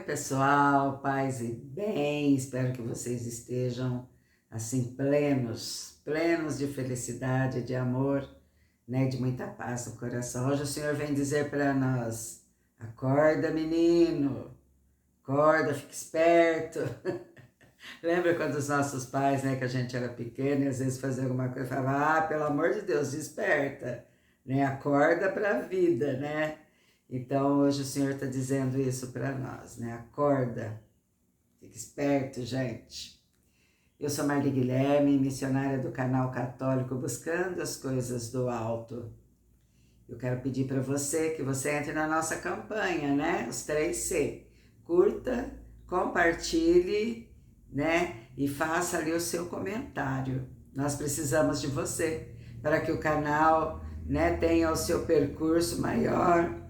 pessoal, paz e bem, espero que vocês estejam assim plenos de felicidade, de amor, né, de muita paz no coração. Hoje o Senhor vem dizer para nós: acorda, menino, acorda, fica esperto. Lembra quando os nossos pais, né, que a gente era pequeno e às vezes fazia alguma coisa, falava: pelo amor de Deus, desperta, né, acorda para a vida, né? Então, hoje o Senhor está dizendo isso para nós, né? Acorda, fica esperto, gente. Eu sou Marli Guilherme, missionária do canal Católico Buscando as Coisas do Alto. Eu quero pedir para você que você entre na nossa campanha, né? Os 3C. Curta, compartilhe, né? E faça ali o seu comentário. Nós precisamos de você para que o canal, né, tenha o seu percurso maior,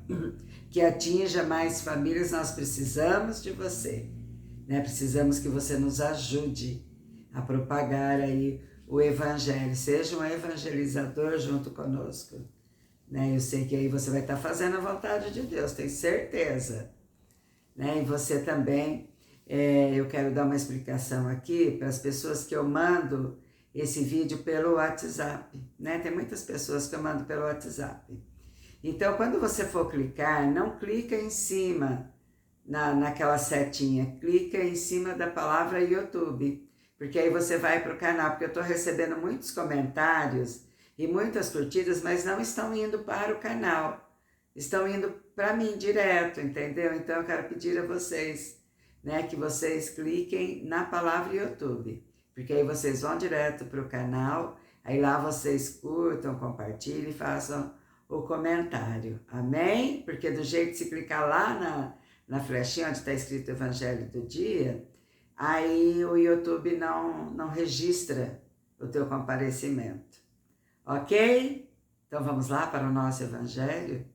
que atinja mais famílias. Nós precisamos de você, né? Precisamos que você nos ajude a propagar aí o Evangelho. Seja um evangelizador junto conosco, né? Eu sei que aí você vai estar fazendo a vontade de Deus, tenho certeza, né? E você também, eu quero dar uma explicação aqui para as pessoas que eu mando esse vídeo pelo WhatsApp, né? Tem muitas pessoas que eu mando pelo WhatsApp. Então, quando você for clicar, não clica em cima, naquela setinha, clica em cima da palavra YouTube, porque aí você vai para o canal, porque eu estou recebendo muitos comentários e muitas curtidas, mas não estão indo para o canal, estão indo para mim direto, entendeu? Então, eu quero pedir a vocês, né, que vocês cliquem na palavra YouTube, porque aí vocês vão direto para o canal, aí lá vocês curtam, compartilhem e façam o comentário, amém? Porque do jeito que se clicar lá na flechinha onde está escrito Evangelho do Dia, aí o YouTube não registra o teu comparecimento, ok? Então vamos lá para o nosso Evangelho?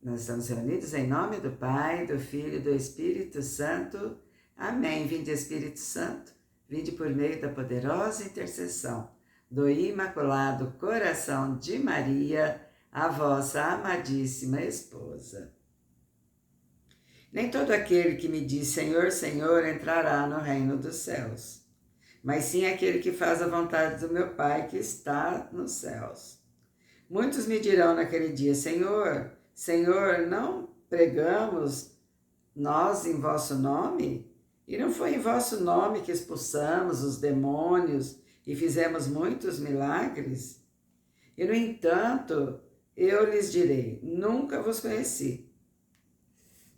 Nós estamos reunidos em nome do Pai, do Filho e do Espírito Santo, amém. Vinde Espírito Santo, vinde por meio da poderosa intercessão do Imaculado Coração de Maria, a vossa amadíssima esposa. Nem todo aquele que me diz Senhor, Senhor entrará no reino dos céus, mas sim aquele que faz a vontade do meu Pai que está nos céus. Muitos me dirão naquele dia, Senhor, Senhor, não pregamos nós em vosso nome? E não foi em vosso nome que expulsamos os demônios e fizemos muitos milagres? E, no entanto, eu lhes direi, nunca vos conheci.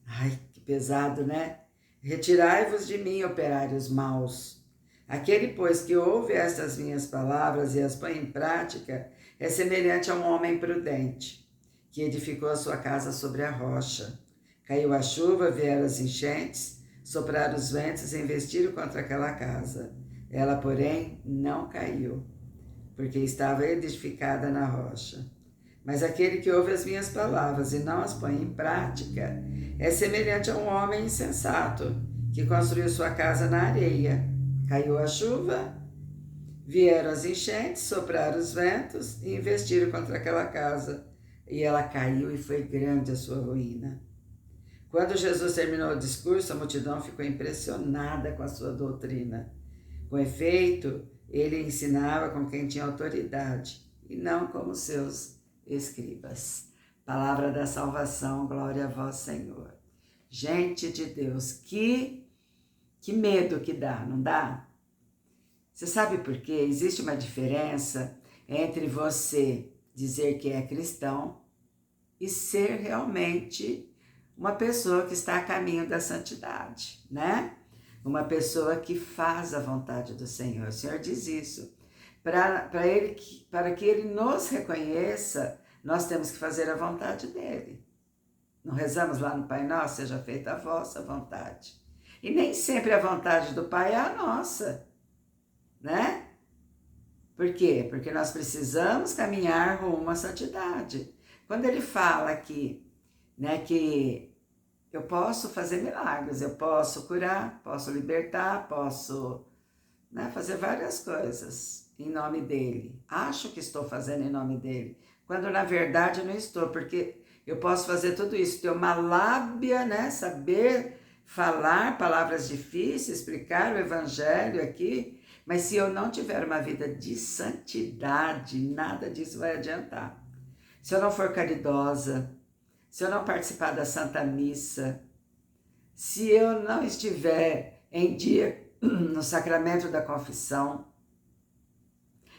Ai, que pesado, né? Retirai-vos de mim, operários maus. Aquele, pois, que ouve estas minhas palavras e as põe em prática, é semelhante a um homem prudente, que edificou a sua casa sobre a rocha. Caiu a chuva, vieram as enchentes, sopraram os ventos e investiram contra aquela casa. Ela, porém, não caiu, porque estava edificada na rocha. Mas aquele que ouve as minhas palavras e não as põe em prática, é semelhante a um homem insensato, que construiu sua casa na areia. Caiu a chuva, vieram as enchentes, sopraram os ventos e investiram contra aquela casa. E ela caiu e foi grande a sua ruína. Quando Jesus terminou o discurso, a multidão ficou impressionada com a sua doutrina. Com efeito, ele ensinava como quem tinha autoridade e não como seus escribas. Palavra da salvação, glória a vós, Senhor. Gente de Deus, que medo que dá, não dá? Você sabe por quê? Existe uma diferença entre você dizer que é cristão e ser realmente uma pessoa que está a caminho da santidade, né? Uma pessoa que faz a vontade do Senhor. O Senhor diz isso. Para que Ele nos reconheça, nós temos que fazer a vontade dEle. Não rezamos lá no Pai Nosso, seja feita a vossa vontade. E nem sempre a vontade do Pai é a nossa, né? Por quê? Porque nós precisamos caminhar rumo à santidade. Quando Ele fala aqui, né, que eu posso fazer milagres, eu posso curar, posso libertar, posso, né, fazer várias coisas em nome dEle. Acho que estou fazendo em nome dEle, quando na verdade eu não estou, porque Eu posso fazer tudo isso, ter uma lábia, né? Saber falar palavras difíceis, explicar o evangelho aqui, mas se eu não tiver uma vida de santidade, nada disso vai adiantar. Se eu não for caridosa, se eu não participar da Santa Missa, se eu não estiver em dia no sacramento da confissão,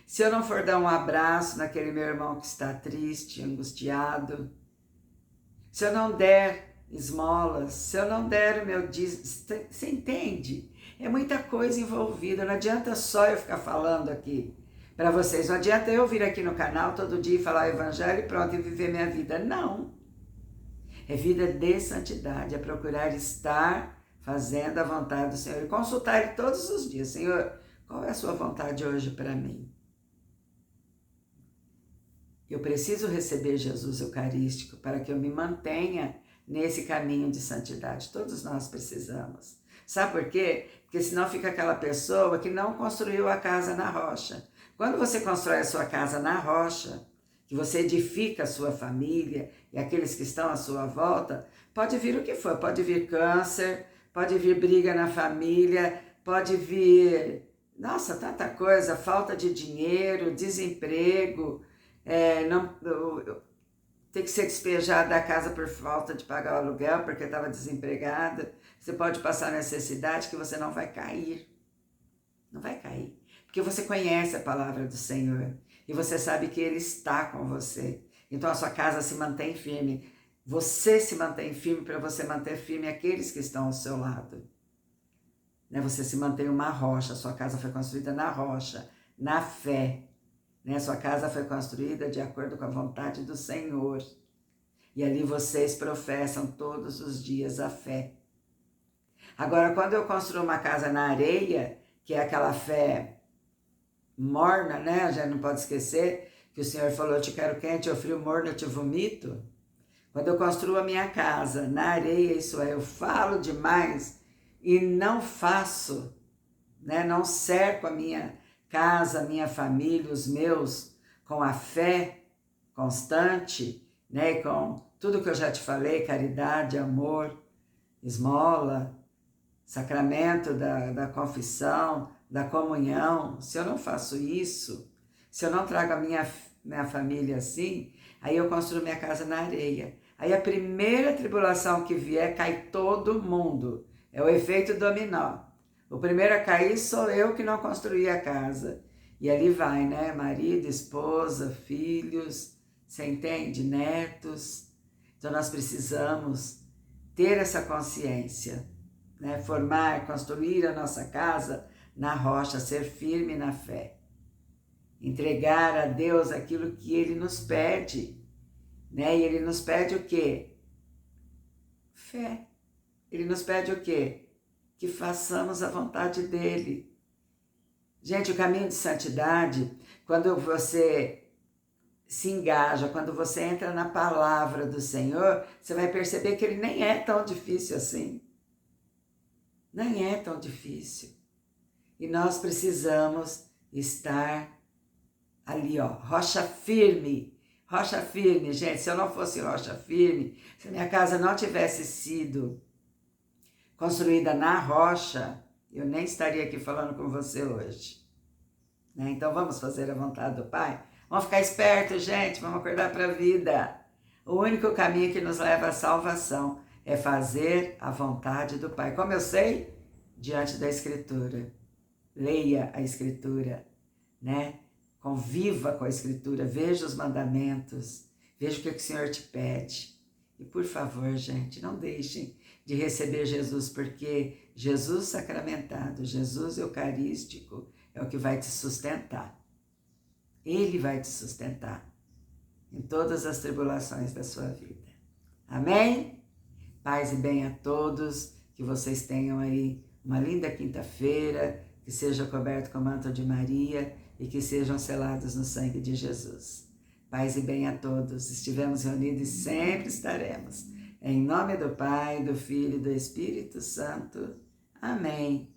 se eu não for dar um abraço naquele meu irmão que está triste, angustiado, se eu não der esmolas, se eu não der o meu dízimo, você entende? É muita coisa envolvida, não adianta só eu ficar falando aqui para vocês, não adianta eu vir aqui no canal todo dia e falar o evangelho e pronto, e viver minha vida, não. É vida de santidade, é procurar estar fazendo a vontade do Senhor e consultar Ele todos os dias. Senhor, qual é a sua vontade hoje para mim? Eu preciso receber Jesus Eucarístico para que eu me mantenha nesse caminho de santidade. Todos nós precisamos. Sabe por quê? Porque senão fica aquela pessoa que não construiu a casa na rocha. Quando você constrói a sua casa na rocha, que você edifica a sua família e aqueles que estão à sua volta, pode vir o que for, pode vir câncer, pode vir briga na família, pode vir, nossa, tanta coisa, falta de dinheiro, desemprego, ter que ser despejado da casa por falta de pagar o aluguel porque estava desempregada. Você pode passar necessidade que você não vai cair. Não vai cair. Porque você conhece a palavra do Senhor e você sabe que Ele está com você. Então a sua casa se mantém firme. Você se mantém firme para você manter firme aqueles que estão ao seu lado. Você se mantém uma rocha. A sua casa foi construída na rocha, na fé. Sua casa foi construída de acordo com a vontade do Senhor. E ali vocês professam todos os dias a fé. Agora, quando eu construo uma casa na areia, que é aquela fé morna, né? A gente não pode esquecer que o Senhor falou, eu te quero quente, eu frio, morno, eu te vomito. Quando eu construo a minha casa na areia, isso é, eu falo demais e não faço, não cerco a minha casa, minha família, os meus, com a fé constante, e com tudo que eu já te falei, caridade, amor, esmola, sacramento da confissão, da comunhão. Se eu não faço isso, se eu não trago a minha família assim, aí eu construo minha casa na areia. Aí a primeira tribulação que vier, cai todo mundo. É o efeito dominó. O primeiro a cair sou eu que não construí a casa. E ali vai, marido, esposa, filhos, você entende? Netos. Então nós precisamos ter essa consciência, formar, construir a nossa casa na rocha, ser firme na fé. Entregar a Deus aquilo que Ele nos pede, E Ele nos pede o quê? Fé. Ele nos pede o quê? Que façamos a vontade dEle. Gente, o caminho de santidade, quando você se engaja, quando você entra na palavra do Senhor, você vai perceber que Ele nem é tão difícil assim. Nem é tão difícil. E nós precisamos estar ali, rocha firme. Rocha firme, gente. Se eu não fosse rocha firme, se a minha casa não tivesse sido construída na rocha, eu nem estaria aqui falando com você hoje. Então vamos fazer a vontade do Pai? Vamos ficar espertos, gente, vamos acordar para a vida. O único caminho que nos leva à salvação é fazer a vontade do Pai. Como eu sei? Diante da Escritura. Leia a Escritura, Conviva com a Escritura, veja os mandamentos, veja o que o Senhor te pede. E por favor, gente, não deixem de receber Jesus, porque Jesus sacramentado, Jesus eucarístico é o que vai te sustentar. Ele vai te sustentar em todas as tribulações da sua vida. Amém? Paz e bem a todos, que vocês tenham aí uma linda quinta-feira, que seja coberto com o manto de Maria e que sejam selados no sangue de Jesus. Paz e bem a todos. Estivemos reunidos e sempre estaremos. Em nome do Pai, do Filho e do Espírito Santo. Amém.